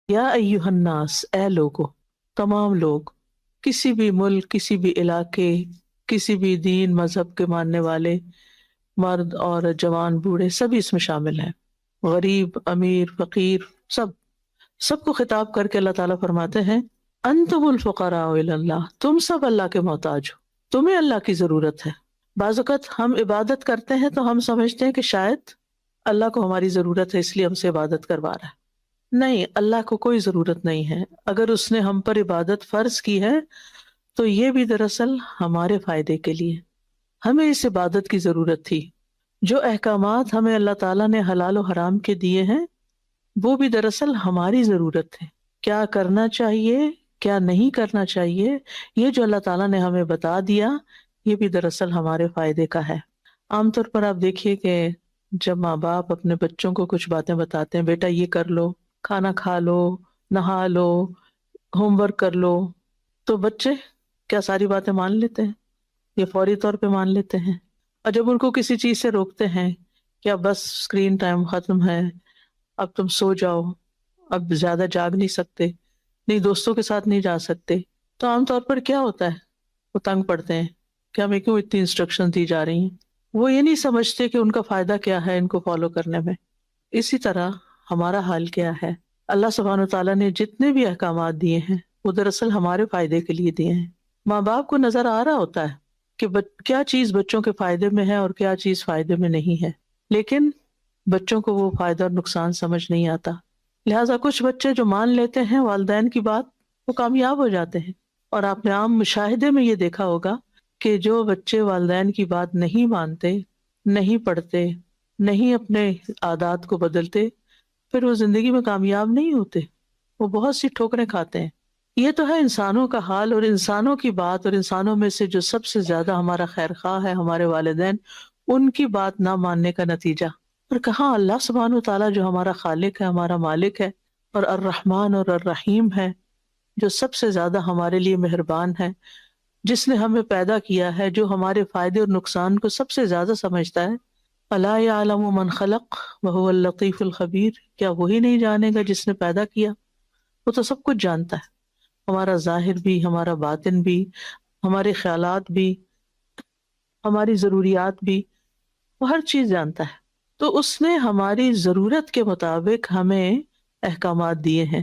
یا ایھا الناس، اے لوگو، تمام لوگ، کسی بھی ملک، کسی بھی علاقے، کسی بھی دین مذہب کے ماننے والے، مرد عورت جوان بوڑھے سبھی اس میں شامل ہیں، غریب امیر فقیر، سب کو خطاب کر کے اللہ تعالیٰ فرماتے ہیں انتم الفقراء الی اللہ، تم سب اللہ کے محتاج ہو، تمہیں اللہ کی ضرورت ہے۔ بعض اوقات ہم عبادت کرتے ہیں تو ہم سمجھتے ہیں کہ شاید اللہ کو ہماری ضرورت ہے اس لیے ہم سے عبادت کروا رہا ہے۔ نہیں، اللہ کو کوئی ضرورت نہیں ہے۔ اگر اس نے ہم پر عبادت فرض کی ہے تو یہ بھی دراصل ہمارے فائدے کے لیے، ہمیں اس عبادت کی ضرورت تھی۔ جو احکامات ہمیں اللہ تعالیٰ نے حلال و حرام کے دیے ہیں وہ بھی دراصل ہماری ضرورت ہے، کیا کرنا چاہیے کیا نہیں کرنا چاہیے، یہ جو اللہ تعالیٰ نے ہمیں بتا دیا یہ بھی دراصل ہمارے فائدے کا ہے۔ عام طور پر آپ دیکھیے کہ جب ماں باپ اپنے بچوں کو کچھ باتیں بتاتے ہیں، بیٹا یہ کر لو، کھانا کھا لو، نہا لو، ہوم ورک کر لو، تو بچے کیا ساری باتیں مان لیتے ہیں؟ یہ فوری طور پہ مان لیتے ہیں۔ اور جب ان کو کسی چیز سے روکتے ہیں کہ اب بس اسکرین ٹائم ختم ہے، اب تم سو جاؤ، اب زیادہ جاگ نہیں سکتے، نہیں دوستوں کے ساتھ نہیں جا سکتے، تو عام طور پر کیا ہوتا ہے، وہ تنگ پڑتے ہیں کہ ہمیں کیوں اتنی انسٹرکشن دی جا رہی ہیں۔ وہ یہ نہیں سمجھتے کہ ان کا فائدہ کیا ہے ان کو فالو کرنے میں۔ اسی طرح ہمارا حال کیا ہے، اللہ سبحانہ وتعالیٰ نے جتنے بھی احکامات دیے ہیں وہ دراصل ہمارے فائدے کے لیے دیے ہیں۔ ماں باپ کو نظر آ رہا ہوتا ہے کہ کیا چیز بچوں کے فائدے میں ہے اور کیا چیز فائدے میں نہیں ہے، لیکن بچوں کو وہ فائدہ اور نقصان سمجھ نہیں آتا، لہٰذا کچھ بچے جو مان لیتے ہیں والدین کی بات وہ کامیاب ہو جاتے ہیں۔ اور آپ نے عام مشاہدے میں یہ دیکھا ہوگا کہ جو بچے والدین کی بات نہیں مانتے، نہیں پڑھتے، نہیں اپنے عادات کو بدلتے، پھر وہ زندگی میں کامیاب نہیں ہوتے، وہ بہت سی ٹھوکریں کھاتے ہیں۔ یہ تو ہے انسانوں کا حال اور انسانوں کی بات، اور انسانوں میں سے جو سب سے زیادہ ہمارا خیر خواہ ہے ہمارے والدین، ان کی بات نہ ماننے کا نتیجہ۔ اور کہاں اللہ سبحانہ وتعالیٰ جو ہمارا خالق ہے، ہمارا مالک ہے، اور الرحمن اور الرحیم ہے، جو سب سے زیادہ ہمارے لیے مہربان ہے، جس نے ہمیں پیدا کیا ہے، جو ہمارے فائدے اور نقصان کو سب سے زیادہ سمجھتا ہے۔ الا یعلم من خلق وهو اللطیف الخبیر، کیا وہی نہیں جانے گا جس نے پیدا کیا؟ وہ تو سب کچھ جانتا ہے، ہمارا ظاہر بھی، ہمارا باطن بھی، ہمارے خیالات بھی، ہماری ضروریات بھی، وہ ہر چیز جانتا ہے۔ تو اس نے ہماری ضرورت کے مطابق ہمیں احکامات دیے ہیں۔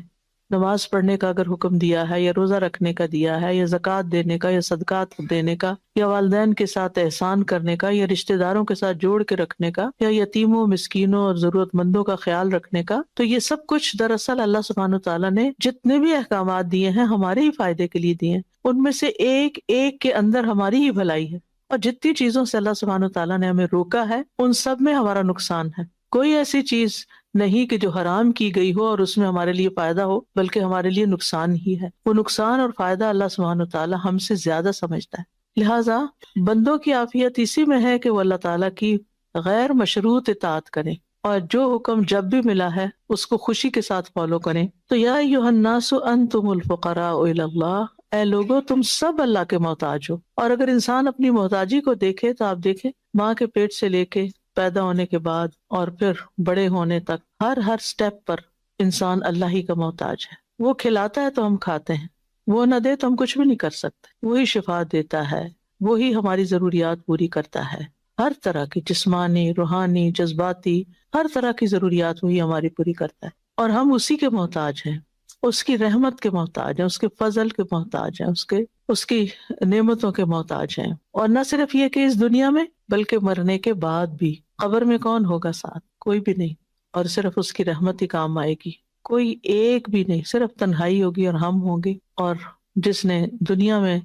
نماز پڑھنے کا اگر حکم دیا ہے، یا روزہ رکھنے کا دیا ہے، یا زکوٰۃ دینے کا، یا صدقات دینے کا، یا والدین کے ساتھ احسان کرنے کا، یا رشتہ داروں کے ساتھ جوڑ کے رکھنے کا، یا یتیموں مسکینوں اور ضرورت مندوں کا خیال رکھنے کا، تو یہ سب کچھ دراصل اللہ سبحانہ تعالیٰ نے جتنے بھی احکامات دیے ہیں ہمارے ہی فائدے کے لیے دیے ہیں۔ ان میں سے ایک ایک کے اندر ہماری ہی بھلائی ہے، اور جتنی چیزوں سے اللہ سبحانہ تعالیٰ نے ہمیں روکا ہے ان سب میں ہمارا نقصان ہے۔ کوئی ایسی چیز نہیں کہ جو حرام کی گئی ہو اور اس میں ہمارے لیے فائدہ ہو، بلکہ ہمارے لیے نقصان ہی ہے۔ وہ نقصان اور فائدہ اللہ سبحانہ تعالیٰ ہم سے زیادہ سمجھتا ہے، لہٰذا بندوں کی عافیت اسی میں ہے کہ وہ اللہ تعالیٰ کی غیر مشروط اطاعت کریں، اور جو حکم جب بھی ملا ہے اس کو خوشی کے ساتھ فالو کریں۔ تو یا ایھا الناس انتم الفقراء الی اللہ، اے لوگو تم سب اللہ کے محتاج ہو۔ اور اگر انسان اپنی محتاجی کو دیکھے تو آپ دیکھیں ماں کے پیٹ سے لے کے پیدا ہونے کے بعد اور پھر بڑے ہونے تک ہر سٹیپ پر انسان اللہ ہی کا محتاج ہے۔ وہ کھلاتا ہے تو ہم کھاتے ہیں، وہ نہ دے تو ہم کچھ بھی نہیں کر سکتے۔ وہی شفا دیتا ہے، وہی ہماری ضروریات پوری کرتا ہے، ہر طرح کی جسمانی، روحانی، جذباتی، ہر طرح کی ضروریات وہی ہماری پوری کرتا ہے، اور ہم اسی کے محتاج ہیں، اس کی رحمت کے محتاج ہیں، اس کے فضل کے محتاج ہیں، اس کی نعمتوں کے محتاج ہیں۔ اور نہ صرف یہ کہ اس دنیا میں، بلکہ مرنے کے بعد بھی۔ قبر میں کون ہوگا ساتھ؟ کوئی بھی نہیں، اور صرف اس کی رحمت ہی کام آئے گی، کوئی ایک بھی نہیں، صرف تنہائی ہوگی اور ہم ہوں گے۔ اور جس نے دنیا میں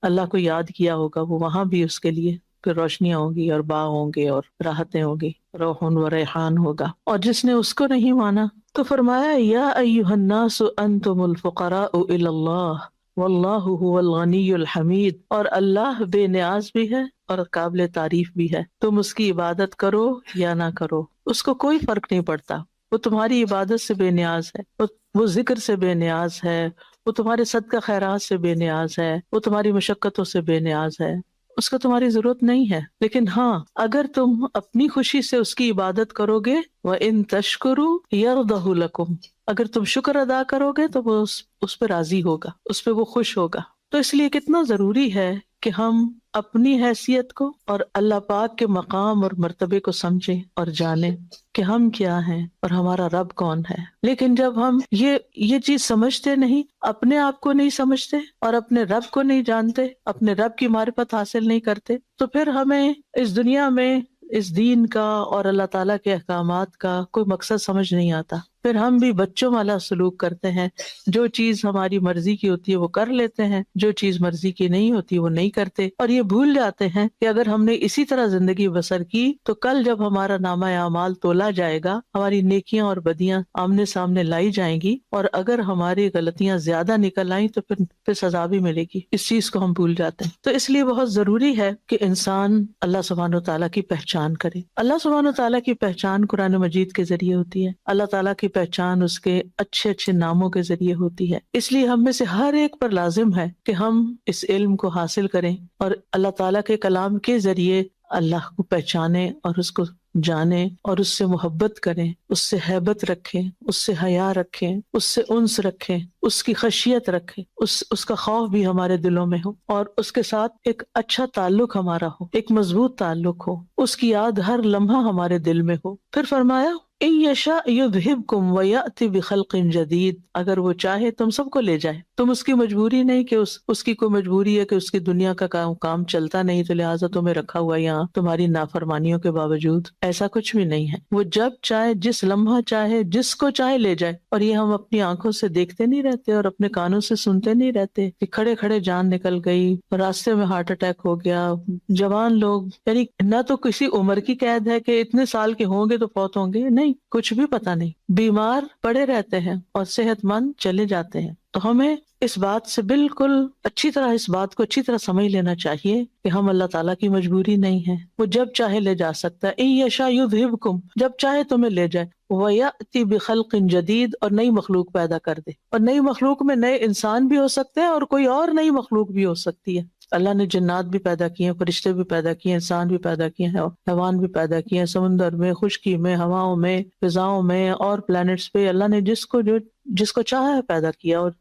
اللہ کو یاد کیا ہوگا وہ وہاں بھی اس کے لیے پھر روشنیاں ہوں گی اور باغ ہوں گے اور راحتیں ہوں گی، روح و ریحان ہوگا۔ اور جس نے اس کو نہیں مانا تو فرمایا یا ایھا الناس انتم الفقراء الی اللہ واللہ هو الغنی الحمید، اور اللہ بے نیاز بھی ہے اور قابل تعریف بھی ہے۔ تم اس کی عبادت کرو یا نہ کرو، اس کو کوئی فرق نہیں پڑتا، وہ تمہاری عبادت سے بے نیاز ہے، وہ ذکر سے بے نیاز ہے، وہ تمہارے صدقہ خیرات سے بے نیاز ہے، وہ تمہاری مشقتوں سے بے نیاز ہے، اس کا تمہاری ضرورت نہیں ہے، لیکن ہاں اگر تم اپنی خوشی سے اس کی عبادت کرو گے، وَإِن تَشْكُرُوا يَرْضَهُ لَكُمْ، اگر تم شکر ادا کرو گے تو وہ اس پہ راضی ہوگا، اس پہ وہ خوش ہوگا۔ تو اس لیے کتنا ضروری ہے کہ ہم اپنی حیثیت کو اور اللہ پاک کے مقام اور مرتبے کو سمجھیں اور جانیں کہ ہم کیا ہیں اور ہمارا رب کون ہے۔ لیکن جب ہم یہ چیز سمجھتے نہیں، اپنے آپ کو نہیں سمجھتے اور اپنے رب کو نہیں جانتے، اپنے رب کی معرفت حاصل نہیں کرتے، تو پھر ہمیں اس دنیا میں اس دین کا اور اللہ تعالیٰ کے احکامات کا کوئی مقصد سمجھ نہیں آتا۔ پھر ہم بھی بچوں والا سلوک کرتے ہیں، جو چیز ہماری مرضی کی ہوتی ہے وہ کر لیتے ہیں، جو چیز مرضی کی نہیں ہوتی وہ نہیں کرتے، اور یہ بھول جاتے ہیں کہ اگر ہم نے اسی طرح زندگی بسر کی تو کل جب ہمارا نامہ اعمال تولا جائے گا، ہماری نیکیاں اور بدیاں آمنے سامنے لائی جائیں گی، اور اگر ہماری غلطیاں زیادہ نکل آئیں تو پھر سزا بھی ملے گی۔ اس چیز کو ہم بھول جاتے ہیں۔ تو اس لیے بہت ضروری ہے کہ انسان اللہ سبحانہ و تعالیٰ کی پہچان کرے۔ اللہ سبحانہ و تعالیٰ کی پہچان قرآن مجید کے ذریعے ہوتی ہے، اللہ تعالیٰ کی پہچان اس کے اچھے اچھے ناموں کے ذریعے ہوتی ہے۔ اس لیے ہم میں سے ہر ایک پر لازم ہے کہ ہم اس علم کو حاصل کریں اور اللہ تعالیٰ کے کلام کے ذریعے اللہ کو پہچانیں اور اس کو جانیں اور اس سے محبت کریں، اس سے ہیبت رکھیں، اس سے حیا رکھیں، اس سے انس رکھیں، اس کی خشیت رکھیں، اس کا خوف بھی ہمارے دلوں میں ہو، اور اس کے ساتھ ایک اچھا تعلق ہمارا ہو، ایک مضبوط تعلق ہو، اس کی یاد ہر لمحہ ہمارے دل میں ہو۔ پھر فرمایا ان یشاء یذہبکم ویأتی بخلق جدید، اگر وہ چاہے تم سب کو لے جائے، تم اس کی مجبوری نہیں کہ اس کی کوئی مجبوری ہے کہ اس کی دنیا کا کام چلتا نہیں تو لہٰذا تمہیں رکھا ہوا یہاں تمہاری نافرمانیوں کے باوجود، ایسا کچھ بھی نہیں ہے۔ وہ جب چاہے، جس لمحہ چاہے، جس کو چاہے لے جائے، اور یہ ہم اپنی آنکھوں سے دیکھتے نہیں رہتے اور اپنے کانوں سے سنتے نہیں رہتے کہ کھڑے کھڑے جان نکل گئی، راستے میں ہارٹ اٹیک ہو گیا، جوان لوگ، یعنی نہ تو کسی عمر کی قید ہے کہ اتنے سال کے ہوں گے تو فوت ہوں گے، نہیں، کچھ بھی پتہ نہیں، بیمار پڑے رہتے ہیں اور صحت مند چلے جاتے ہیں۔ تو ہمیں اس بات سے بالکل اس بات کو اچھی طرح سمجھ لینا چاہیے کہ ہم اللہ تعالیٰ کی مجبوری نہیں ہے، وہ جب چاہے لے جا سکتا ہے۔ ان یشاء یذہبکم، جب چاہے تمہیں لے جائے، ویأتی بخلق جدید، اور نئی مخلوق پیدا کر دے، اور نئی مخلوق میں نئے انسان بھی ہو سکتے ہیں اور کوئی اور نئی مخلوق بھی ہو سکتی ہے۔ اللہ نے جنات بھی پیدا کیے ہیں، فرشتے بھی پیدا کیے ہیں، انسان بھی پیدا کیے ہیں، حیوان بھی پیدا کیے ہیں، سمندر میں، خشکی میں، ہواؤں میں، فضاؤں میں اور پلانٹس پہ اللہ نے جس کو چاہا ہے پیدا کیا، اور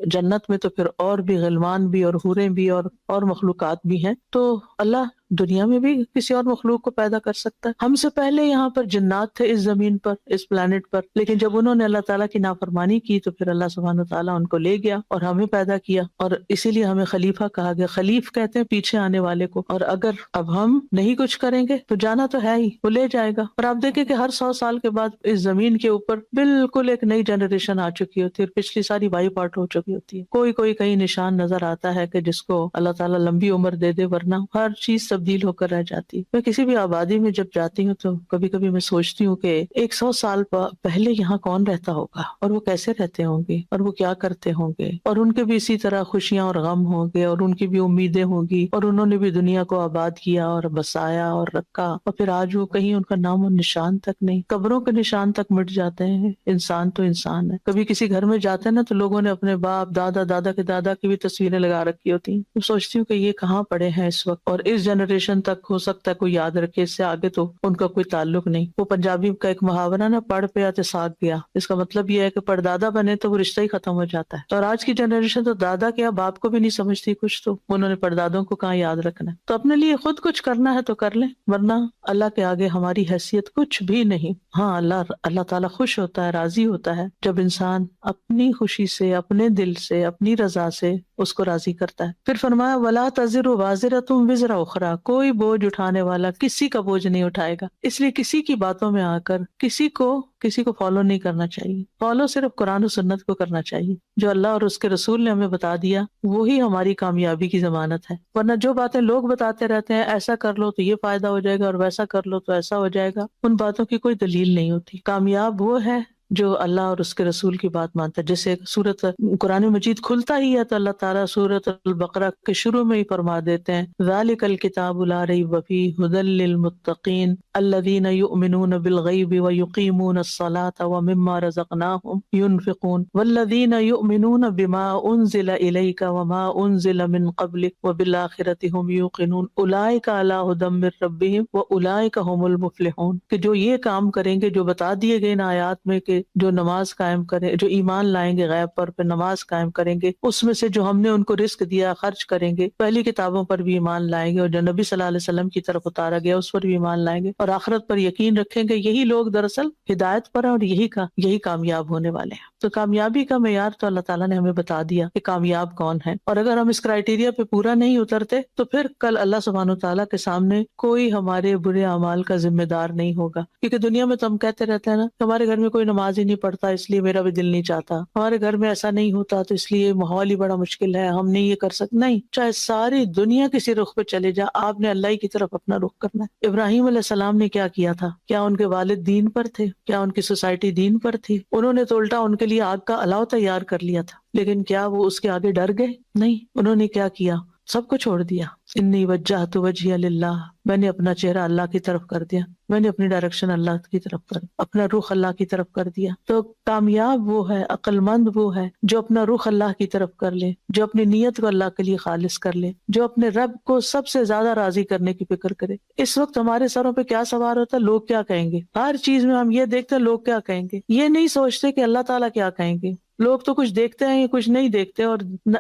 جنت میں تو پھر اور بھی غلمان بھی اور حوریں بھی اور مخلوقات بھی ہیں۔ تو اللہ دنیا میں بھی کسی اور مخلوق کو پیدا کر سکتا ہے۔ ہم سے پہلے یہاں پر جنات تھے اس زمین پر، اس پلانٹ پر، لیکن جب انہوں نے اللہ تعالیٰ کی نافرمانی کی تو پھر اللہ سبحانہ وتعالیٰ ان کو لے گیا اور ہمیں پیدا کیا، اور اسی لیے ہمیں خلیفہ کہا گیا۔ خلیف کہتے ہیں پیچھے آنے والے کو، اور اگر اب ہم نہیں کچھ کریں گے تو جانا تو ہے ہی، وہ لے جائے گا۔ اور آپ دیکھیں کہ ہر 100 سال کے بعد اس زمین کے اوپر بالکل ایک نئی جنریشن آ چکی ہوتی ہے اور پچھلی ساری وائپ آؤٹ ہو چکی ہوتی ہے۔ کوئی کہیں نشان نظر آتا ہے کہ جس کو اللہ تعالیٰ لمبی عمر دے دے، ورنہ ہر چیز تبدیل ہو کر رہ جاتی۔ میں کسی بھی آبادی میں جب جاتی ہوں تو کبھی کبھی میں سوچتی ہوں کہ 100 سال پہلے یہاں کون رہتا ہوگا، اور وہ کیسے رہتے ہوں گے، اور وہ کیا کرتے ہوں گے، اور ان کے بھی اسی طرح خوشیاں اور غم ہوں گے، اور ان کی بھی امیدیں ہوں گی، اور انہوں نے بھی دنیا کو آباد کیا اور بسایا اور رکھا، اور پھر آج وہ کہیں ان کا نام و نشان تک نہیں، قبروں کے نشان تک مٹ جاتے ہیں۔ انسان تو انسان ہے۔ کبھی کسی گھر میں جاتے ہیں نا تو لوگوں نے اپنے باپ دادا کے دادا کی بھی تصویریں لگا رکھی ہوتی ہیں۔ میں سوچتی ہوں کہ یہ کہاں پڑے ہیں اس وقت، اور اس جنریشن تک ہو سکتا ہے کوئی یاد رکھے، اس سے آگے تو ان کا کوئی تعلق نہیں۔ وہ پنجابی کا ایک محاورہ نا، پڑھ پیا تے ساگ گیا، اس کا مطلب یہ ہے کہ پردادا بنے تو وہ رشتہ ہی ختم ہو جاتا ہے۔ اور آج کی جنریشن تو دادا کیا باپ کو بھی نہیں سمجھتی، کچھ تو انہوں نے پردادوں کو کہاں یاد رکھنا ہے۔ تو اپنے لیے خود کچھ کرنا ہے تو کر لیں، ورنہ اللہ کے آگے ہماری حیثیت کچھ بھی نہیں۔ ہاں اللہ تعالیٰ خوش ہوتا ہے، راضی ہوتا ہے جب انسان اپنی خوشی سے، اپنے دل سے، اپنی رضا سے اس کو راضی کرتا ہے۔ پھر فرمایا وَلَا تَزِرُ وَازِرَةٌ وِزْرَ أُخْرَىٰ، کوئی بوجھ اٹھانے والا کسی کا بوجھ نہیں اٹھائے گا۔ اس لیے کسی کی باتوں میں آ کر کسی کو فالو نہیں کرنا چاہیے۔ فالو صرف قرآن و سنت کو کرنا چاہیے، جو اللہ اور اس کے رسول نے ہمیں بتا دیا وہی ہماری کامیابی کی ضمانت ہے۔ ورنہ جو باتیں لوگ بتاتے رہتے ہیں، ایسا کر لو تو یہ فائدہ ہو جائے گا اور ویسا کر لو تو ایسا ہو جائے گا، ان باتوں کی کوئی دلیل نہیں ہوتی۔ کامیاب وہ ہے جو اللہ اور اس کے رسول کی بات مانتا ہے. جیسے سورت قرآن مجید کھلتا ہی ہے تو اللہ تعالیٰ سورت البقرہ کے شروع میں ہی فرما دیتے ہیں ذالک الکتاب لا ریب فیہ ھدی للمتقین الذین یؤمنون بالغیب ویقیمون الصلاة ومما رزقناہم ينفقون والذین یؤمنون بما انزل الیک وما انزل من قبلک وبالآخرۃ ہم یوقنون اولئک علی ھدی من ربہم واولئک هم المفلحون. کہ جو یہ کام کریں گے جو بتا دیے گئے ان آیات میں کہ جو نماز قائم کریں، جو ایمان لائیں گے غیب پر پھر نماز قائم کریں گے، اس میں سے جو ہم نے ان کو رزق دیا خرچ کریں گے، پہلی کتابوں پر بھی ایمان لائیں گے اور جو نبی صلی اللہ علیہ وسلم کی طرف اتارا گیا اس پر بھی ایمان لائیں گے اور آخرت پر یقین رکھیں گے، یہی لوگ دراصل ہدایت پر ہیں اور یہی کامیاب ہونے والے ہیں. تو کامیابی کا معیار تو اللہ تعالیٰ نے ہمیں بتا دیا کہ کامیاب کون ہے، اور اگر ہم اس کرائیٹیریا پہ پورا نہیں اترتے تو پھر کل اللہ سبحانہ وتعالیٰ کے سامنے کوئی ہمارے برے اعمال کا ذمہ دار نہیں ہوگا. کیونکہ دنیا میں تو ہم کہتے رہتے ہیں نا کہ ہمارے گھر میں کوئی نماز ہی نہیں پڑھتا اس لیے میرا بھی دل نہیں چاہتا، ہمارے گھر میں ایسا نہیں ہوتا تو اس لیے ماحول ہی بڑا مشکل ہے، ہم نہیں یہ کر سکتے. نہیں، چاہے ساری دنیا کسی رخ پہ چلے جا، آپ نے اللہ ہی کی طرف اپنا رخ کرنا ہے. ابراہیم علیہ السلام نے کیا کیا تھا؟ کیا ان کے والد دین پر تھے؟ کیا ان کی سوسائٹی دین پر تھی؟ انہوں نے تو الٹا ان کے لیے آگ کا الاؤ تیار کر لیا تھا، لیکن کیا وہ اس کے آگے ڈر گئے؟ نہیں، انہوں نے کیا کیا؟ سب کو چھوڑ دیا. انی وجہت وجہی للہ، میں نے اپنا چہرہ اللہ کی طرف کر دیا، میں نے اپنی ڈائریکشن اللہ کی طرف کر، اپنا رخ اللہ کی طرف کر دیا. تو کامیاب وہ ہے، عقل مند وہ ہے جو اپنا رخ اللہ کی طرف کر لے، جو اپنی نیت کو اللہ کے لیے خالص کر لے، جو اپنے رب کو سب سے زیادہ راضی کرنے کی فکر کرے. اس وقت ہمارے سروں پہ کیا سوار ہوتا ہے؟ لوگ کیا کہیں گے. ہر چیز میں ہم یہ دیکھتے ہیں لوگ کیا کہیں گے، یہ نہیں سوچتے کہ اللہ تعالیٰ کیا کہیں گے. لوگ تو کچھ دیکھتے ہیں کچھ نہیں دیکھتے، اور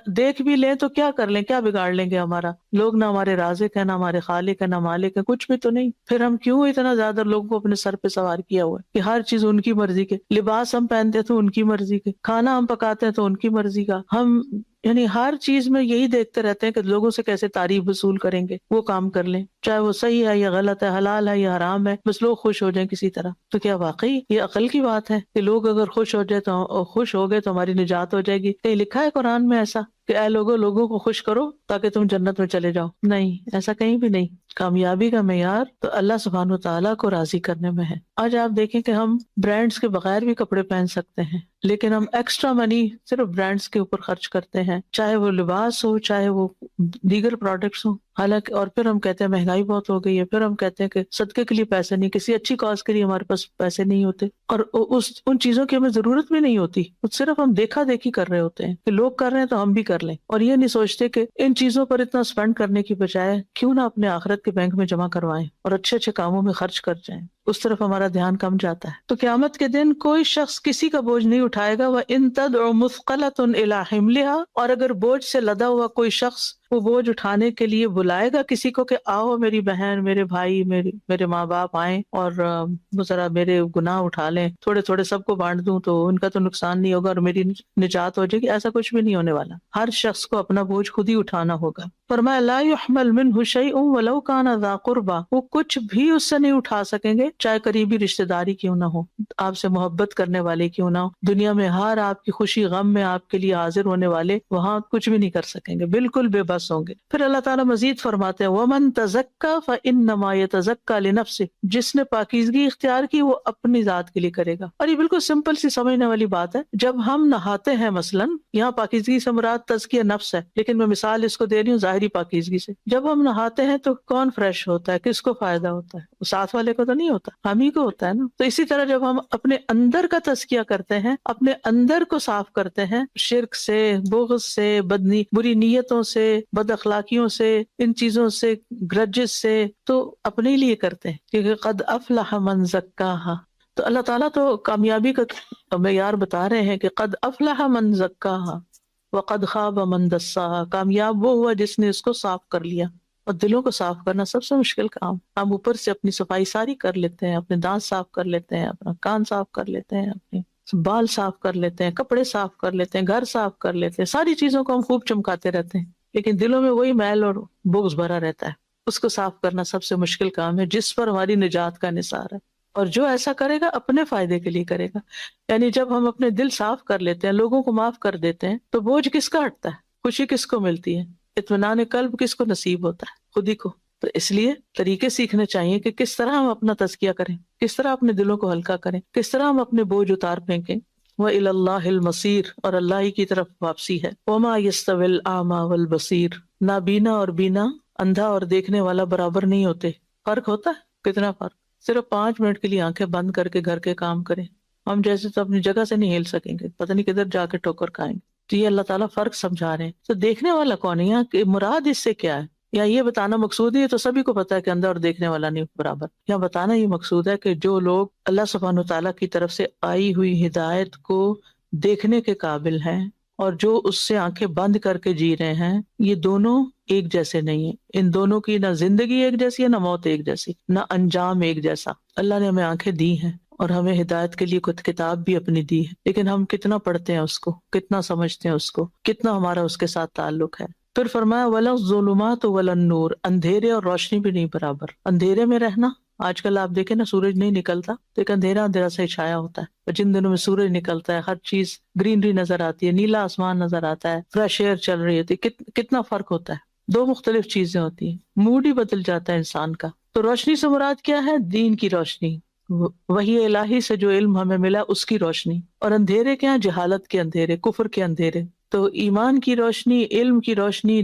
دیکھ بھی لیں تو کیا کر لیں، کیا بگاڑ لیں گے ہمارا. لوگ نہ ہمارے رازق ہیں، نہ ہمارے خالق ہیں، نہ مالک ہے، کچھ بھی تو نہیں. پھر ہم کیوں اتنا زیادہ لوگوں کو اپنے سر پہ سوار کیا ہوا ہے کہ ہر چیز ان کی مرضی کے، لباس ہم پہنتے تو ان کی مرضی کے، کھانا ہم پکاتے ہیں تو ان کی مرضی کا. ہم یعنی ہر چیز میں یہی دیکھتے رہتے ہیں کہ لوگوں سے کیسے تعریف وصول کریں گے، وہ کام کر لیں، چاہے وہ صحیح ہے یا غلط ہے، حلال ہے یا حرام ہے، بس لوگ خوش ہو جائیں کسی طرح. تو کیا واقعی یہ عقل کی بات ہے کہ لوگ اگر خوش ہو جائے تو خوش ہو گئے تو ہماری نجات ہو جائے گی؟ کہیں لکھا ہے قرآن میں ایسا کہ اے لوگوں کو خوش کرو تاکہ تم جنت میں چلے جاؤ؟ نہیں، ایسا کہیں بھی نہیں. کامیابی کا معیار تو اللہ سبحانہ وتعالیٰ کو راضی کرنے میں ہے. آج آپ دیکھیں کہ ہم برانڈز کے بغیر بھی کپڑے پہن سکتے ہیں، لیکن ہم ایکسٹرا منی صرف برانڈز کے اوپر خرچ کرتے ہیں، چاہے وہ لباس ہو چاہے وہ دیگر پروڈکٹس ہوں. حالانکہ اور پھر ہم کہتے ہیں مہنگائی بہت ہو گئی ہے، پھر ہم کہتے ہیں کہ صدقے کے لیے پیسے نہیں، کسی اچھی کاز کے لیے ہمارے پاس پیسے نہیں ہوتے، اور ان چیزوں کی ہمیں ضرورت بھی نہیں ہوتی. صرف ہم دیکھا دیکھی کر رہے ہوتے ہیں کہ لوگ کر رہے ہیں تو ہم بھی کر لیں، اور یہ نہیں سوچتے کہ ان چیزوں پر اتنا اسپینڈ کرنے کی بجائے کیوں نہ اپنے آخرت کے بینک میں جمع کروائیں اور اچھے اچھے کاموں میں خرچ کر جائیں. اس طرف ہمارا دھیان کم جاتا ہے. تو قیامت کے دن کوئی شخص کسی کا بوجھ نہیں اٹھائے گا. وَإِن تَدْعُ مُثْقَلَةٌ إِلَىٰ حِمْلِهَا، اور اگر بوجھ سے لدا ہوا کوئی شخص وہ بوجھ اٹھانے کے لیے بلائے گا کسی کو کہ آؤ میری بہن، میرے بھائی، میرے ماں باپ آئیں اور وہ ذرا میرے گناہ اٹھا لیں، تھوڑے تھوڑے سب کو بانٹ دوں تو ان کا تو نقصان نہیں ہوگا اور میری نجات ہو جائے گی. ایسا کچھ بھی نہیں ہونے والا. ہر شخص کو اپنا بوجھ خود ہی اٹھانا ہوگا. فرمایا لا يحمل منه شيء ولو كان ذا قربى، وہ کچھ بھی اس سے نہیں اٹھا سکیں گے چاہے قریبی رشتہ داری کیوں نہ ہو، آپ سے محبت کرنے والے کیوں نہ ہو. دنیا میں ہر آپ کی خوشی غم میں آپ کے لیے حاضر ہونے والے وہاں کچھ بھی نہیں کر سکیں گے، بالکل بے بس ہوں گے. پھر اللہ تعالیٰ مزید فرماتے ہیں وَمَن تَزَكَّى فَإِنَّمَا يَتَزَكَّى لِنَفْسِهِ، جس نے پاکیزگی اختیار کی وہ اپنی ذات کے لیے کرے گا. اور یہ بالکل سمپل سی سمجھنے والی بات ہے. جب ہم نہاتے ہیں مثلا، یہاں پاکیزگی سے مراد تزکیہ نفس ہے، لیکن میں مثال اس کو دے رہی ہوں ظاہری پاکیزگی سے. جب ہم نہاتے ہیں تو کون فریش ہوتا ہے، کس کو فائدہ ہوتا ہے؟ وہ ساتھ والے کو تو نہیں ہوتا، ہم ہی کو ہوتا ہے نا. تو اسی طرح جب ہم اپنے اندر کا تزکیہ کرتے ہیں، اپنے اندر کو صاف کرتے ہیں شرک سے، بغض سے، بری نیتوں سے، بد اخلاقیوں سے، ان چیزوں سے، گرجز سے، تو اپنے لیے کرتے ہیں. کیونکہ قد افلح من زکاہا، تو اللہ تعالیٰ تو کامیابی کا معیار بتا رہے ہیں کہ قد افلح من زکاہا وقد خاب من دساہا. کامیاب وہ ہوا جس نے اس کو صاف کر لیا. اور دلوں کو صاف کرنا سب سے مشکل کام. ہم اوپر سے اپنی صفائی ساری کر لیتے ہیں، اپنے دانت صاف کر لیتے ہیں، اپنا کان صاف کر لیتے ہیں، اپنے بال صاف کر لیتے ہیں، کپڑے صاف کر لیتے ہیں، گھر صاف کر لیتے ہیں، ساری چیزوں کو ہم خوب چمکاتے رہتے ہیں، لیکن دلوں میں وہی میل اور بغض بھرا رہتا ہے. اس کو صاف کرنا سب سے مشکل کام ہے جس پر ہماری نجات کا نثار ہے. اور جو ایسا کرے گا اپنے فائدے کے لیے کرے گا. یعنی جب ہم اپنے دل صاف کر لیتے ہیں، لوگوں کو معاف کر دیتے ہیں، تو بوجھ کس کا ہٹتا ہے؟ خوشی کس کو ملتی ہے؟ اطمینان قلب کس کو نصیب ہوتا ہے؟ خود ہی کو. تو اس لیے طریقے سیکھنے چاہیے کہ کس طرح ہم اپنا تزکیہ کریں، کس طرح اپنے دلوں کو ہلکا کریں، کس طرح ہم اپنے بوجھ اتار پھینکیں۔ وَإِلَى اللَّهِ الْمَصِيرُ، اور اللہ ہی کی طرف واپسی ہے۔ وَمَا يَسْتَوِي الْأَعْمَى وَالْبَصِيرُ، نابینا اور بینا، اندھا اور دیکھنے والا برابر نہیں ہوتے۔ فرق ہوتا ہے، کتنا فرق؟ صرف 5 منٹ کے لیے آنکھیں بند کر کے گھر کے کام کریں، ہم جیسے تو اپنی جگہ سے نہیں ہل سکیں گے، پتہ نہیں کدھر جا کے ٹھوکر کھائیں گے۔ تو یہ اللہ تعالیٰ فرق سمجھا رہے ہیں۔ تو دیکھنے والا کون ہے یہاں، کہ مراد اس سے کیا ہے؟ یا یہ بتانا مقصود ہے، یہ تو سبھی کو پتا ہے کہ اندھا اور دیکھنے والا نہیں برابر۔ یا بتانا یہ مقصود ہے کہ جو لوگ اللہ سبحانہ تعالیٰ کی طرف سے آئی ہوئی ہدایت کو دیکھنے کے قابل ہیں اور جو اس سے آنکھیں بند کر کے جی رہے ہیں، یہ دونوں ایک جیسے نہیں ہیں۔ ان دونوں کی نہ زندگی ایک جیسی ہے، نہ موت ایک جیسی، نہ انجام ایک جیسا۔ اللہ نے ہمیں آنکھیں دی ہیں اور ہمیں ہدایت کے لیے کچھ کتاب بھی اپنی دی ہے، لیکن ہم کتنا پڑھتے ہیں اس کو، کتنا سمجھتے ہیں اس کو، کتنا ہمارا اس کے ساتھ تعلق ہے۔ پھر فرمایا وَلَا الظُّلُمَاتُ وَلَا النُّورُ، اندھیرے اور روشنی بھی نہیں برابر۔ اندھیرے میں رہنا، آج کل آپ دیکھیں نا سورج نہیں نکلتا تو ایک اندھیرا اندھیرا سے چھایا ہوتا ہے، اور جن دنوں میں سورج نکلتا ہے ہر چیز گرینری نظر آتی ہے، نیلا آسمان نظر آتا ہے، فریش ایئر چل رہی ہوتی ہے، کتنا فرق ہوتا ہے۔ دو مختلف چیزیں ہوتی ہیں، موڈ ہی بدل جاتا ہے انسان کا۔ تو روشنی سے مراد کیا ہے؟ دین کی روشنی، وحی الہی سے جو علم ہمیں ملا اس کی روشنی۔ اور اندھیرے کیا ہیں؟ جہالت کے اندھیرے، کفر کے اندھیرے۔ تو ایمان کی روشنی، علم کی روشنی،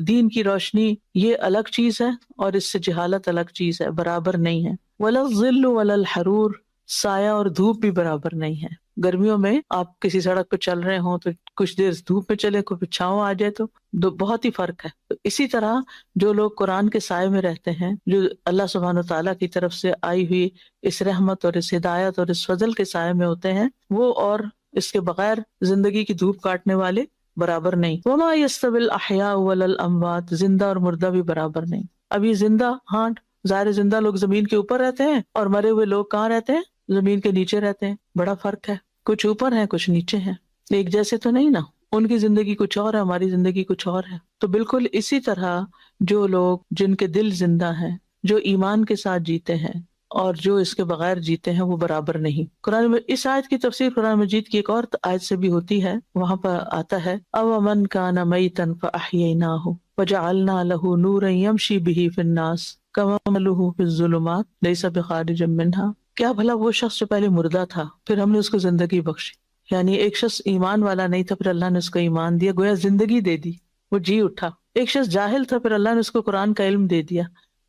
دین کی روشنی، یہ الگ چیز ہے اور اس سے جہالت الگ چیز ہے، برابر نہیں ہے۔ ولا الظل ولا الحرور، سایہ اور دھوپ بھی برابر نہیں ہے۔ گرمیوں میں آپ کسی سڑک پہ چل رہے ہوں تو کچھ دیر دھوپ میں چلے، کچھ چھاؤں آ جائے تو بہت ہی فرق ہے۔ تو اسی طرح جو لوگ قرآن کے سائے میں رہتے ہیں، جو اللہ سبحانہ تعالیٰ کی طرف سے آئی ہوئی اس رحمت اور اس ہدایت اور اس فضل کے سائے میں ہوتے ہیں، وہ اور اس کے بغیر زندگی کی دھوپ کاٹنے والے برابر نہیں۔ وما يستوي الاحیاء ولا الاموات، زندہ اور مردہ بھی برابر نہیں۔ ابھی زندہ، ہاں ظاہر زندہ لوگ زمین کے اوپر رہتے ہیں، اور مرے ہوئے لوگ کہاں رہتے ہیں؟ زمین کے نیچے رہتے ہیں۔ بڑا فرق ہے، کچھ اوپر ہیں کچھ نیچے ہیں، ایک جیسے تو نہیں نا۔ ان کی زندگی کچھ اور ہے، ہماری زندگی کچھ اور ہے۔ تو بالکل اسی طرح جو لوگ جن کے دل زندہ ہیں، جو ایمان کے ساتھ جیتے ہیں اور جو اس کے بغیر جیتے ہیں، وہ برابر نہیں۔ قرآن میں اس آیت کی تفسیر قرآن مجید کی ایک اور آیت سے بھی ہوتی ہے، وہاں پر آتا ہے أَوَمَنْ كَانَ مَيْتًا فَأَحْيَيْنَاهُ وَجَعَلْنَا لَهُ نُورًا يَمْشِي بِهِ فِي النَّاسِ كَمَثَلِهِ فِي الظُّلُمَاتِ لَيْسَ بِخَارِجٍ مِّنْهَا، کیا بھلا وہ شخص جو پہلے مردہ تھا پھر ہم نے اس کو زندگی بخشی، یعنی ایک شخص ایمان والا نہیں تھا، پھر اللہ نے اس کو ایمان دیا، گویا زندگی دے دی، وہ جی اٹھا۔ ایک شخص جاہل تھا، پھر اللہ نے اس کو قرآن کا علم دے دیا،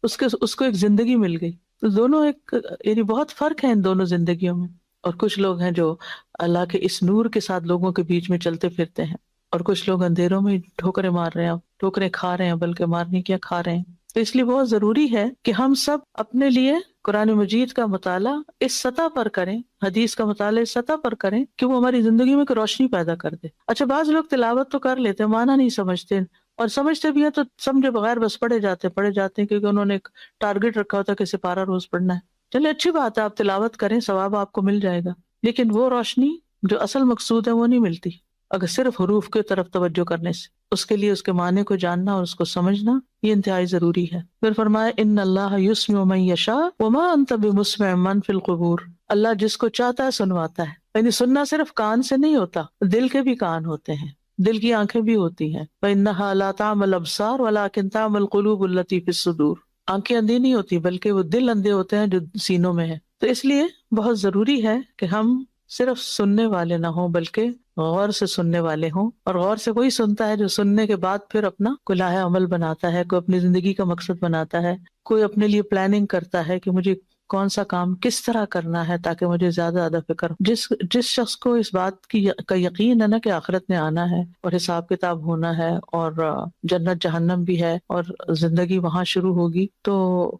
اس کو ایک زندگی مل گئی۔ تو دونوں ایک، یعنی بہت فرق ہے ان دونوں زندگیوں میں۔ اور کچھ لوگ ہیں جو اللہ کے اس نور کے ساتھ لوگوں کے بیچ میں چلتے پھرتے ہیں، اور کچھ لوگ اندھیروں میں ٹھوکریں مار رہے ہیں، ٹھوکریں کھا رہے ہیں، بلکہ مارنی کیا کھا رہے ہیں۔ تو اس لیے بہت ضروری ہے کہ ہم سب اپنے لیے قرآن مجید کا مطالعہ اس سطح پر کریں، حدیث کا مطالعہ اس سطح پر کریں کہ وہ ہماری زندگی میں ایک روشنی پیدا کر دے۔ اچھا، بعض لوگ تلاوت تو کر لیتے ہیں، معنی نہیں سمجھتے، اور سمجھتے بھی ہیں تو سمجھے بغیر بس پڑھے جاتے ہیں، کیونکہ انہوں نے ایک ٹارگٹ رکھا ہوتا ہے کہ سپارہ روز پڑھنا ہے۔ چلے اچھی بات ہے، آپ تلاوت کریں، ثواب آپ کو مل جائے گا، لیکن وہ روشنی جو اصل مقصود ہے وہ نہیں ملتی اگر صرف حروف کی طرف توجہ کرنے سے۔ اس کے لیے اس کے معنی کو جاننا اور اس کو سمجھنا یہ انتہائی ضروری ہے۔ پھر فرمایا ان اللہ یسمع من یشاء وما انت بمسمع من فی القبور، اللہ جس کو چاہتا ہے سنواتا ہے۔ یعنی سننا صرف کان سے نہیں ہوتا، دل کے بھی کان ہوتے ہیں، دل کی آنکھیں بھی ہوتی ہیں۔ فإنها لا تعمى الأبصار ولكن تعمى القلوب التي في الصدور، آنکھیں اندھی نہیں ہوتی بلکہ وہ دل اندھے ہوتے ہیں جو سینوں میں ہے۔ تو اس لیے بہت ضروری ہے کہ ہم صرف سننے والے نہ ہوں بلکہ غور سے سننے والے ہوں، اور غور سے کوئی سنتا ہے جو سننے کے بعد پھر اپنا کوئی لائحہ عمل بناتا ہے، کوئی اپنی زندگی کا مقصد بناتا ہے، کوئی اپنے لیے پلاننگ کرتا ہے کہ مجھے کون سا کام کس طرح کرنا ہے تاکہ مجھے زیادہ زیادہ فکر ہو۔ جس شخص کو اس بات کا یقین ہے نا کہ آخرت میں آنا ہے اور حساب کتاب ہونا ہے اور جنت جہنم بھی ہے اور زندگی وہاں شروع ہوگی، تو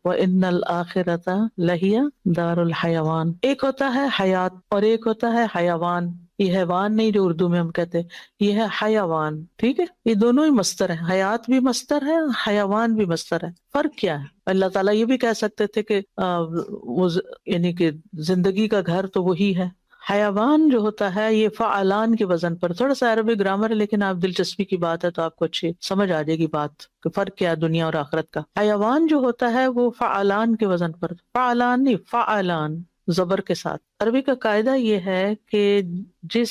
وَإِنَّ الْآخِرَةَ لَهِيَ دَارُ الْحَيَوَانِ، ایک ہوتا ہے حیات اور ایک ہوتا ہے حیوان۔ یہ حیوان نہیں جو اردو میں ہم کہتے ہیں، یہ ہے حیوان، ٹھیک ہے؟ یہ دونوں ہی مصدر ہے، حیات بھی مصدر ہے، حیوان بھی مصدر ہے۔ فرق کیا ہے؟ اللہ تعالیٰ یہ بھی کہہ سکتے تھے کہ یعنی کہ زندگی کا گھر تو وہی ہے۔ حیوان جو ہوتا ہے یہ فعلان کے وزن پر، تھوڑا سا عربی گرامر ہے لیکن آپ دلچسپی کی بات ہے تو آپ کو اچھی سمجھ آ جائے گی بات کہ فرق کیا ہے دنیا اور آخرت کا۔ حیوان جو ہوتا ہے وہ فعلان کے وزن پر، فعلان نہیں فعلان زبر کے ساتھ۔ عربی کا قاعدہ یہ ہے کہ جس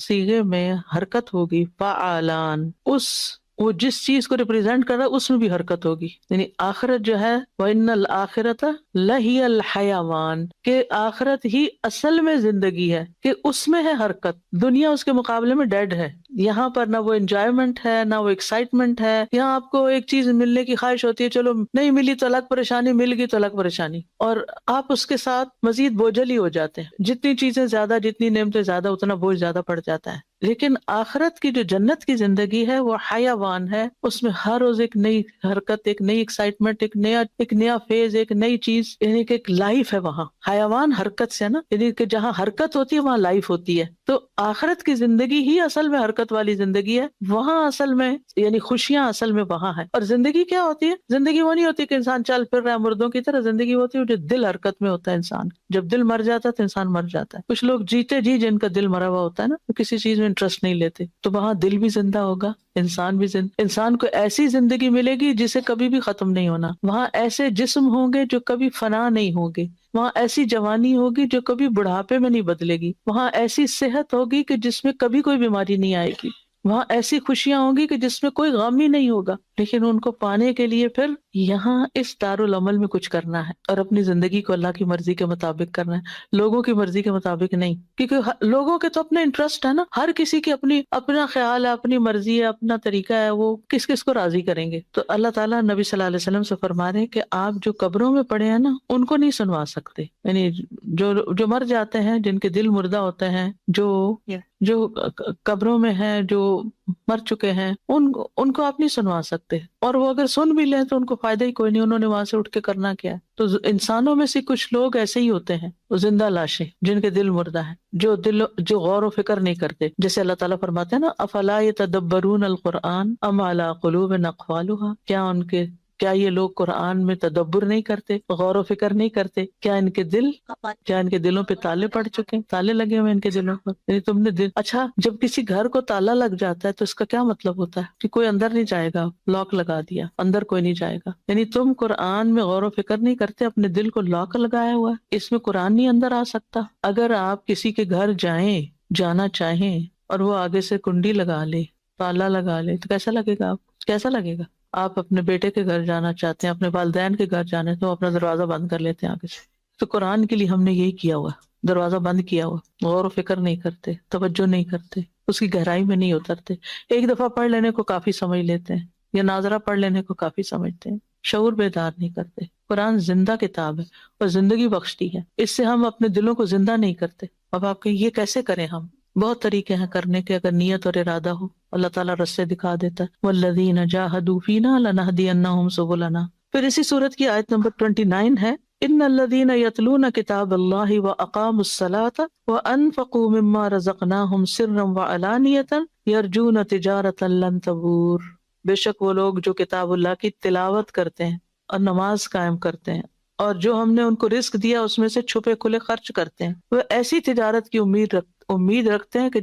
صیغے میں حرکت ہوگی فعلان، اس وہ جس چیز کو ریپرزینٹ کر رہا ہے اس میں بھی حرکت ہوگی. یعنی آخرت جو ہے وَإِنَّ الْآخِرَةَ لَهِيَ الْحَيَوَانُ، کہ آخرت ہی اصل میں زندگی ہے، کہ اس میں ہے حرکت. دنیا اس کے مقابلے میں ڈیڈ ہے. یہاں پر نہ وہ انجوائمنٹ ہے نہ وہ ایکسائٹمنٹ ہے. یہاں آپ کو ایک چیز ملنے کی خواہش ہوتی ہے، چلو نہیں ملی تو الگ پریشانی، مل گئی تو الگ پریشانی، اور آپ اس کے ساتھ مزید بوجھل ہی ہو جاتے ہیں. جتنی چیزیں زیادہ، جتنی نعمتیں زیادہ، اتنا بوجھ زیادہ پڑ جاتا ہے. لیکن آخرت کی جو جنت کی زندگی ہے وہ حیوان ہے. اس میں ہر روز ایک نئی حرکت، ایک نئی ایکسائٹمنٹ، ایک نیا فیز، ایک نئی چیز، یعنی کہ ایک لائف ہے وہاں. حیوان حرکت سے نا، یعنی کہ جہاں حرکت ہوتی ہے وہاں لائف ہوتی ہے. تو آخرت کی زندگی ہی اصل میں حرکت والی زندگی ہے. وہاں اصل میں یعنی خوشیاں اصل میں وہاں ہے. اور زندگی کیا ہوتی ہے؟ زندگی وہ نہیں ہوتی کہ انسان چل پھر رہا ہے مردوں کی طرح. زندگی ہوتی ہے جو دل حرکت میں ہوتا ہے انسان. جب دل مر جاتا ہے تو انسان مر جاتا ہے. کچھ لوگ جیتے جی جن کا دل مرا ہوا ہوتا ہے نا، تو کسی چیز میں انٹرسٹ نہیں لیتے، تو وہاں دل بھی زندہ ہوگا، انسان بھی زندہ. انسان کو ایسی زندگی ملے گی جسے کبھی بھی ختم نہیں ہونا. وہاں ایسے جسم ہوں گے جو کبھی فنا نہیں ہوں گے. وہاں ایسی جوانی ہوگی جو کبھی بڑھاپے میں نہیں بدلے گی. وہاں ایسی صحت ہوگی کہ جس میں کبھی کوئی بیماری نہیں آئے گی. وہاں ایسی خوشیاں ہوں گی کہ جس میں کوئی غم ہی نہیں ہوگا. لیکن ان کو پانے کے لیے پھر یہاں اس دارالعمل میں کچھ کرنا ہے، اور اپنی زندگی کو اللہ کی مرضی کے مطابق کرنا ہے، لوگوں کی مرضی کے مطابق نہیں. کیونکہ لوگوں کے تو اپنے انٹرسٹ ہے نا، ہر کسی کی اپنا خیال ہے، اپنی مرضی ہے، اپنا طریقہ ہے، وہ کس کس کو راضی کریں گے. تو اللہ تعالیٰ نبی صلی اللہ علیہ وسلم سے فرما رہے ہیں کہ آپ جو قبروں میں پڑے ہیں نا ان کو نہیں سنوا سکتے. یعنی جو مر جاتے ہیں، جن کے دل مردہ ہوتے ہیں، جو قبروں میں ہیں، جو مر چکے ہیں، ان کو آپ نہیں سنوا سکتے. اور وہ اگر سن بھی لیں تو ان کو فائدہ ہی کوئی نہیں. انہوں نے وہاں سے اٹھ کے کرنا کیا ہے؟ تو انسانوں میں سے کچھ لوگ ایسے ہی ہوتے ہیں، وہ زندہ لاشیں جن کے دل مردہ ہیں، جو غور و فکر نہیں کرتے. جیسے اللہ تعالیٰ فرماتے ہیں نا، افلا یتدبرون القرآن ام علی قلوب اقفالها، کیا یہ لوگ قرآن میں تدبر نہیں کرتے، غور و فکر نہیں کرتے؟ کیا ان کے دلوں پہ تالے پڑ چکے ہیں، تالے لگے ہوئے ان کے دلوں پر؟ یعنی تم نے اچھا، جب کسی گھر کو تالا لگ جاتا ہے تو اس کا کیا مطلب ہوتا ہے؟ کہ کوئی اندر نہیں جائے گا، لاک لگا دیا، اندر کوئی نہیں جائے گا. یعنی تم قرآن میں غور و فکر نہیں کرتے، اپنے دل کو لاک لگایا ہوا ہے، اس میں قرآن نہیں اندر آ سکتا. اگر آپ کسی کے گھر جانا چاہیں اور وہ آگے سے کنڈی لگا لے، تالا لگا لے، تو کیسا لگے گا؟ کیسا لگے گا؟ آپ اپنے بیٹے کے گھر جانا چاہتے ہیں، اپنے والدین کے گھر جانے تو اپنا دروازہ بند کر لیتے ہیں آگے سے. تو قرآن کے لیے ہم نے یہی کیا ہوا، دروازہ بند کیا ہوا. غور و فکر نہیں کرتے، توجہ نہیں کرتے، اس کی گہرائی میں نہیں اترتے. ایک دفعہ پڑھ لینے کو کافی سمجھ لیتے ہیں، یا ناظرہ پڑھ لینے کو کافی سمجھتے ہیں، شعور بیدار نہیں کرتے. قرآن زندہ کتاب ہے اور زندگی بخشتی ہے، اس سے ہم اپنے دلوں کو زندہ نہیں کرتے. اب آپ کہ یہ کیسے کریں؟ ہم بہت طریقے ہیں کرنے کے، اگر نیت اور ارادہ ہو اللہ تعالیٰ رستے دکھا دیتا ہے. والذین جاہدوا فینا لنہدینہم سبلنا. پھر اسی سورت کی آیت نمبر 29 ہے، ان الذین یتلون کتاب اللہ واقاموا الصلاۃ وانفقوا مما رزقناہم سرا وعلانیۃ یرجون تجارۃ لن تبور. بے شک وہ لوگ جو کتاب اللہ کی تلاوت کرتے ہیں اور نماز قائم کرتے ہیں، اور جو ہم نے ان کو رزق دیا اس میں سے چھپے کھلے خرچ کرتے ہیں، وہ ایسی تجارت کی امید رکھتے ہیں کہ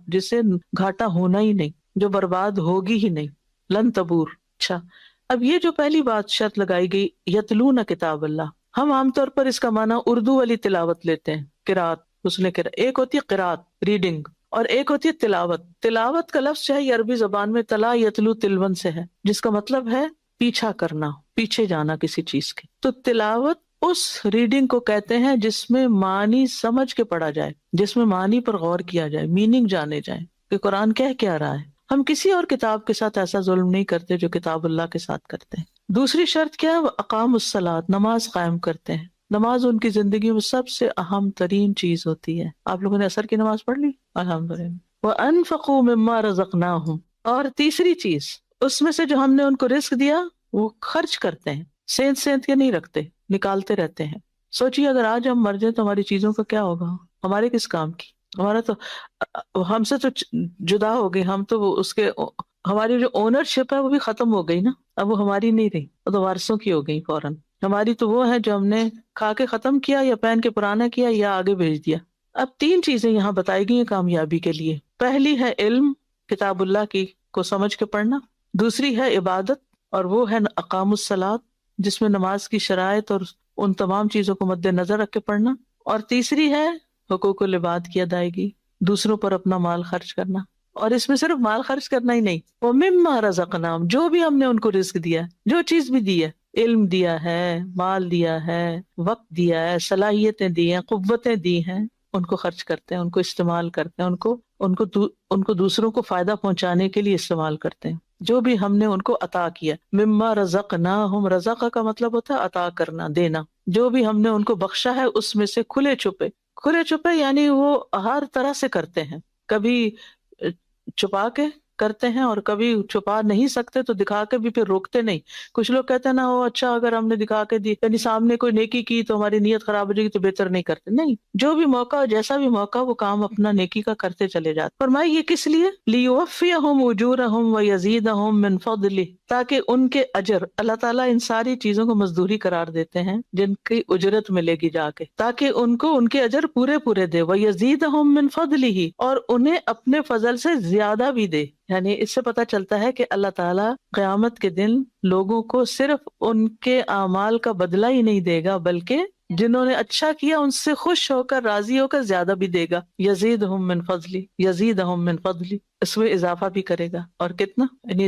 جسے گھاٹا ہونا ہی نہیں، جو برباد ہوگی ہی نہیں. لن تبور. اچھا، اب یہ جو پہلی بات شرط لگائی گئی، یتلون کتاب اللہ، ہم عام طور پر اس کا معنی اردو والی تلاوت لیتے ہیں، قرات. ایک ہوتی ہے قرات، ریڈنگ، اور ایک ہوتی ہے تلاوت. تلاوت کا لفظ ہے عربی زبان میں تلا یتلو تلون سے ہے، جس کا مطلب ہے پیچھا کرنا، پیچھے جانا کسی چیز کے. تو تلاوت اس ریڈنگ کو کہتے ہیں جس میں معنی سمجھ کے پڑھا جائے، جس میں معنی پر غور کیا جائے، میننگ جانے جائیں کہ قرآن کیا رہا ہے. ہم کسی اور کتاب کے ساتھ ایسا ظلم نہیں کرتے جو کتاب اللہ کے ساتھ کرتے ہیں. دوسری شرط کیا ہے؟ وہ اقام الصلاۃ، نماز قائم کرتے ہیں. نماز ان کی زندگی میں سب سے اہم ترین چیز ہوتی ہے. آپ لوگوں نے عصر کی نماز پڑھ لی؟ الحمدللہ. وَأَنفَقُوا مِمَّا رَزَقْنَاهُمْ. اور تیسری چیز، اس میں سے جو ہم نے ان کو رزق دیا وہ خرچ کرتے ہیں، سینت کے نہیں رکھتے، نکالتے رہتے ہیں. سوچیے اگر آج ہم مر جائیں تو ہماری چیزوں کا کیا ہوگا؟ ہمارے کس کام کی؟ ہمارا تو ہم سے تو جدا ہو گئی، ہم تو اس کے، ہماری جو اونرشپ ہے وہ بھی ختم ہو گئی نا. اب وہ ہماری نہیں رہی، وہ تو وارثوں کی ہو گئی فوراً. ہماری تو وہ ہے جو ہم نے کھا کے ختم کیا یا پہن کے پرانا کیا یا آگے بھیج دیا. اب تین چیزیں یہاں بتائی گئی ہیں کامیابی کے لیے. پہلی ہے علم، کتاب اللہ کی کو سمجھ کے پڑھنا. دوسری ہے عبادت، اور وہ ہے اقام الصلاۃ، جس میں نماز کی شرائط اور ان تمام چیزوں کو مد نظر رکھ کے پڑھنا. اور تیسری ہے حقوق العباد کی ادائیگی، دوسروں پر اپنا مال خرچ کرنا. اور اس میں صرف مال خرچ کرنا ہی نہیں، وہ مما رزقناہم، جو بھی ہم نے ان کو رزق دیا ہے، جو چیز بھی دی ہے، علم دیا ہے، مال دیا ہے، وقت دیا ہے، صلاحیتیں دی ہیں، قوتیں دی ہیں، ان کو خرچ کرتے ہیں، ان کو استعمال کرتے ہیں، ان کو دوسروں کو فائدہ پہنچانے کے لیے استعمال کرتے ہیں، جو بھی ہم نے ان کو عطا کیا۔ مما رزقناہم، رزق کا مطلب ہوتا ہے عطا کرنا، دینا، جو بھی ہم نے ان کو بخشا ہے اس میں سے کھلے چھپے یعنی وہ ہر طرح سے کرتے ہیں، کبھی چھپا کے کرتے ہیں اور کبھی چھپا نہیں سکتے تو دکھا کے بھی پھر روکتے نہیں۔ کچھ لوگ کہتے ہیں نا وہ اچھا اگر ہم نے دکھا کے دی یعنی سامنے کوئی نیکی کی تو ہماری نیت خراب ہو جائے گی تو بہتر نہیں کرتے، نہیں، جو بھی موقع جیسا بھی موقع وہ کام اپنا نیکی کا کرتے چلے جاتے۔ فرمایا یہ کس لیے؟ لیوفیہم اجورہم ویزیدہم من فضلہ، تاکہ ان کے اجر، اللہ تعالیٰ ان ساری چیزوں کو مزدوری قرار دیتے ہیں جن کی اجرت ملے گی جا کے، تاکہ ان کو ان کے اجر پورے دے، ویزیدہم من فضلہ، اور انہیں اپنے فضل سے زیادہ بھی دے۔ یعنی اس سے پتہ چلتا ہے کہ اللہ تعالیٰ قیامت کے دن لوگوں کو صرف ان کے اعمال کا بدلہ ہی نہیں دے گا بلکہ جنہوں نے اچھا کیا ان سے خوش ہو کر راضی ہو کر زیادہ بھی دے گا۔ یزیدہم من فضلی، یزیدہم من فضلی، اس میں اضافہ بھی کرے گا، اور کتنا، یعنی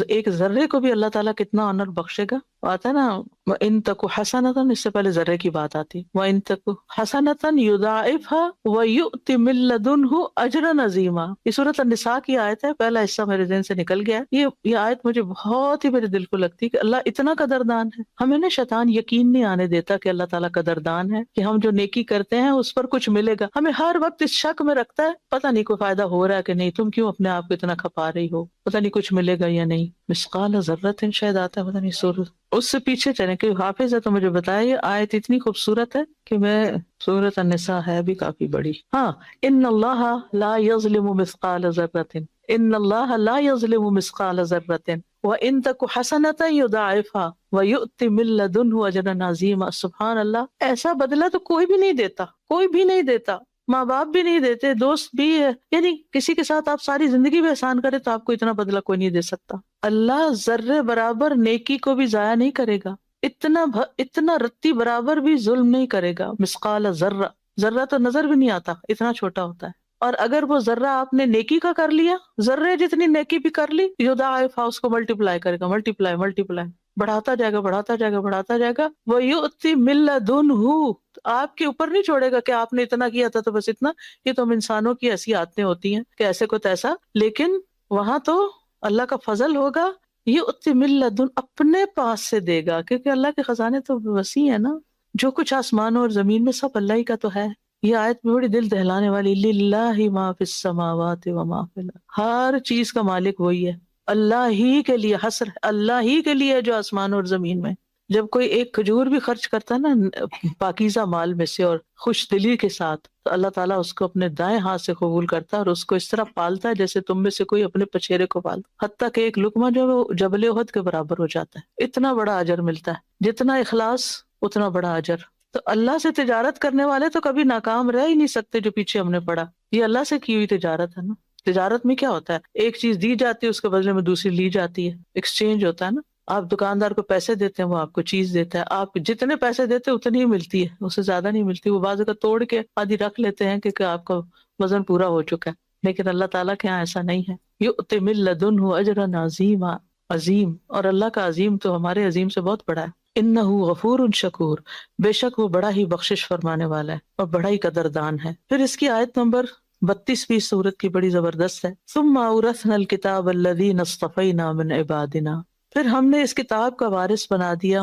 ایک ذرے کو بھی اللہ تعالیٰ کتنا آنر بخشے گا۔ آتا ہے نا وَإِن تَكُ حَسَنَةً، اس سے پہلے ذرے کی بات آتی، وَإِن تَكُ حَسَنَةً يُضَاعِفْهَا وَيُؤْتِ مِن لَّدُنْهُ أَجْرًا عَظِيمًا۔ یہ سورۃ النساء کی آیت ہے، پہلا حصہ میرے ذہن سے نکل گیا۔ یہ آیت مجھے بہت ہی میرے دل کو لگتی ہے کہ اللہ اتنا قدردان ہے۔ ہمیں نا شیطان یقین نہیں آنے دیتا کہ اللہ تعالیٰ قدردان ہے، کہ ہم جو نیکی کرتے ہیں اس پر کچھ ملے گا، ہمیں ہر وقت اس شک میں رکھتا ہے پتہ نہیں کوئی فائدہ ہو رہا ہے کہ نہیں، تم کیوں اپنے آپ کو اتنا کھپا رہی ہو، پتہ نہیں کچھ ملے گا یا نہیں۔ مثقال ذرۃ شاید آتا ہے، پتہ نہیں سورۃ، اس سے پیچھے چلیں کہ حافظ ہے تو مجھے بتایا یہ آیت اتنی خوبصورت ہے کہ میں سورۃ النساء ہے بھی کافی بڑی، ہاں، ان اللہ لا یظلم مثقال ذرۃ، ان اللہ لا یظلم مثقال ذرۃ وَإِن تَكُ حَسَنَةً يُضَاعِفْهَا وَيُؤْتِ مِن لَّدُنْهُ أَجْرًا عَظِيمًا۔ سبحان اللہ، ایسا بدلہ تو کوئی بھی نہیں دیتا، کوئی بھی نہیں دیتا، ماں باپ بھی نہیں دیتے، دوست بھی ہے، یعنی کسی کے ساتھ آپ ساری زندگی بھی احسان کرے تو آپ کو اتنا بدلہ کوئی نہیں دے سکتا۔ اللہ ذرے برابر نیکی کو بھی ضائع نہیں کرے گا، اتنا رتی برابر بھی ظلم نہیں کرے گا۔ مثقال ذرہ، ذرہ تو نظر بھی نہیں آتا، اتنا چھوٹا ہوتا ہے، اور اگر وہ ذرہ آپ نے نیکی کا کر لیا، ذرے جتنی نیکی بھی کر لی، یضاعفها، اس کو ملٹیپلائی کرے گا، ملٹیپلائی بڑھاتا جائے گا، بڑھاتا جائے گا۔ وَيُؤْتِ مِن لَّدُنْهُ، آپ کے اوپر نہیں چھوڑے گا کہ آپ نے اتنا کیا تھا تو بس اتنا، یہ تو ہم انسانوں کی ایسی عادتیں ہوتی ہیں کہ ایسے کو تیسا، لیکن وہاں تو اللہ کا فضل ہوگا، یؤتِ مِن لَّدُنْهُ، اپنے پاس سے دے گا، کیونکہ اللہ کے خزانے تو وسیع ہے نا، جو کچھ آسمانوں اور زمین میں سب اللہ ہی کا تو ہے۔ یہ آیت میں بڑی دل دہلانے والی، للہ ما فی السماوات و ما فی الارض، ہر چیز کا مالک وہی ہے، اللہ ہی کے لیے حسر، اللہ ہی کے لیے جو آسمان اور زمین میں۔ جب کوئی ایک کھجور بھی خرچ کرتا ہے نا پاکیزہ مال میں سے اور خوش دلی کے ساتھ، تو اللہ تعالیٰ اس کو اپنے دائیں ہاتھ سے قبول کرتا ہے اور اس کو اس طرح پالتا ہے جیسے تم میں سے کوئی اپنے پچھیرے کو پالتا، حتیٰ کہ ایک لقمہ جو ہے وہ جبل احد کے برابر ہو جاتا ہے، اتنا بڑا اجر ملتا ہے، جتنا اخلاص اتنا بڑا اجر۔ تو اللہ سے تجارت کرنے والے تو کبھی ناکام رہ ہی نہیں سکتے، جو پیچھے ہم نے پڑھا، یہ اللہ سے کی ہوئی تجارت ہے نا۔ تجارت میں کیا ہوتا ہے، ایک چیز دی جاتی ہے، اس کے بدلے میں دوسری لی جاتی ہے، ایکسچینج ہوتا ہے نا۔ آپ دکاندار کو پیسے دیتے ہیں، وہ آپ کو چیز دیتا ہے، آپ جتنے پیسے دیتے ہیں اتنی ہی ملتی ہے، اس سے زیادہ نہیں ملتی، وہ بعض کا توڑ کے آدھی رکھ لیتے ہیں کیونکہ آپ کا وزن پورا ہو چکا ہے، لیکن اللہ تعالیٰ کے یہاں ایسا نہیں ہے۔ یؤتی من لدنہ اجرا عظیما، عظیم، اور اللہ کا عظیم تو ہمارے عظیم سے بہت بڑا ہے۔ انہ غفور شکور، بے شک وہ بڑا ہی بخشش فرمانے والا ہے اور بڑا ہی قدردان ہے۔ پھر اس کی آیت نمبر 32 سورت کی بڑی زبردست ہے، ثم اورثنا الکتاب الذین اصطفینا من عبادنا، پھر ہم نے اس کتاب کا وارث بنا دیا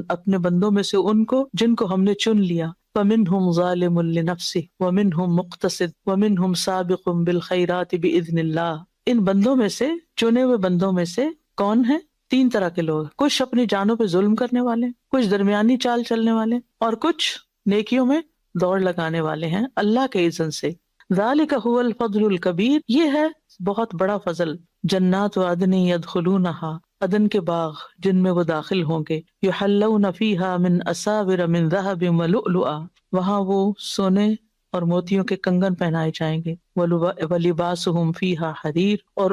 اپنے بندوں میں سے ان کو جن کو ہم نے چن لیا، فمنہم ظالم لنفسہ ومنہم مقتصد ومنہم سابق بالخیرات باذن اللہ۔ ان بندوں میں سے، چنے ہوئے بندوں میں سے کون ہیں؟ 3 طرح کے لوگ، کچھ اپنی جانوں پہ ظلم کرنے والے، کچھ درمیانی چال چلنے والے، اور کچھ نیکیوں میں دوڑ لگانے والے ہیں اللہ کے اذن سے۔ ذالک هو الفضل الکبیر، یہ ہے بہت بڑا فضل۔ جنات عدن یدخلونہا، عدن کے باغ جن میں وہ داخل ہوں گے، یحلون فیہا من اساور من ذہب ولؤلؤا، وہاں وہ سونے اور موتیوں کے کنگن پہنائے جائیں گے، ولباسہم فیہا حریر، اور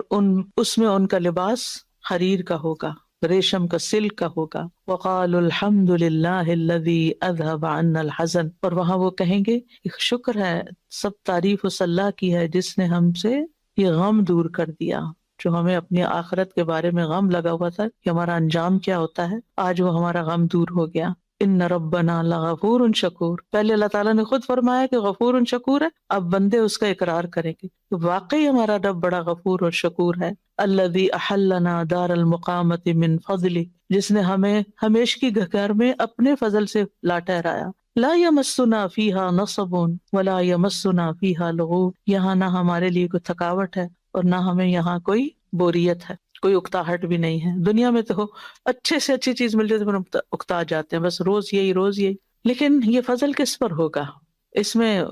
اس میں ان کا لباس حریر کا ہوگا، ریشم کا، سلک کا ہوگا۔ وقالوا الحمد للہ الذی اذهب عنا الحزن، اور وہاں وہ کہیں گے شکر ہے، سب تعریف اس اللہ کی ہے جس نے ہم سے یہ غم دور کر دیا، جو ہمیں اپنی آخرت کے بارے میں غم لگا ہوا تھا کہ ہمارا انجام کیا ہوتا ہے، آج وہ ہمارا غم دور ہو گیا۔ ان ربنا لغفور شکور، پہلے اللہ تعالیٰ نے خود فرمایا کہ غفور شکور ہے، اب بندے اس کا اقرار کریں گے کہ واقعی ہمارا رب بڑا غفور اور شکور ہے۔ الذی احلنا دار المقامۃ من فضلہ، جس نے ہمیں ہمیشگی کے گھر میں اپنے فضل سے لا ٹھہرایا۔ لا یمسنا فیہا نصب ولا یمسنا فیہا لغوب، یہاں نہ ہمارے لیے کوئی تھکاوٹ ہے اور نہ ہمیں یہاں کوئی بوریت ہے، کوئی اکتاہٹ بھی نہیں ہے۔ دنیا میں تو اچھے سے اچھی چیز مل جاتی ہے تو اکتا جاتے ہیں، بس روز یہی۔ لیکن یہ فضل کس پر ہوگا؟ اس میں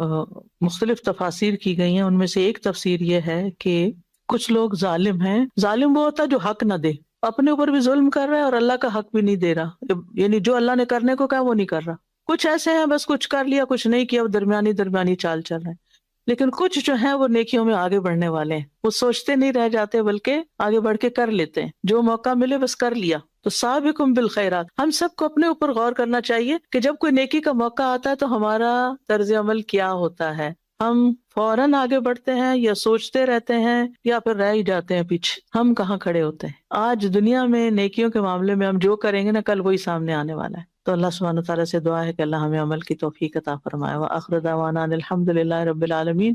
مختلف تفاسیر کی گئی ہیں، ان میں سے ایک تفسیر یہ ہے کہ کچھ لوگ ظالم ہیں۔ ظالم وہ ہوتا ہے جو حق نہ دے، اپنے اوپر بھی ظلم کر رہا ہے اور اللہ کا حق بھی نہیں دے رہا، یعنی جو اللہ نے کرنے کو کہا وہ نہیں کر رہا۔ کچھ ایسے ہیں بس کچھ کر لیا کچھ نہیں کیا، وہ درمیانی چال چل رہے ہیں۔ لیکن کچھ جو ہیں وہ نیکیوں میں آگے بڑھنے والے ہیں، وہ سوچتے نہیں رہ جاتے بلکہ آگے بڑھ کے کر لیتے ہیں، جو موقع ملے بس کر لیا۔ تو سابقم بالخیرات، ہم سب کو اپنے اوپر غور کرنا چاہیے کہ جب کوئی نیکی کا موقع آتا ہے تو ہمارا طرز عمل کیا ہوتا ہے۔ ہم فوراً آگے بڑھتے ہیں یا سوچتے رہتے ہیں یا پھر رہ ہی جاتے ہیں پیچھے؟ ہم کہاں کھڑے ہوتے ہیں؟ آج دنیا میں نیکیوں کے معاملے میں ہم جو کریں گے نا، کل وہی سامنے آنے والا ہے۔ تو اللہ سبحانہ تعالیٰ سے دعا ہے کہ اللہ ہمیں عمل کی توفیق عطا فرمائے۔ وآخر دعوانا ان الحمد للہ رب العالمین۔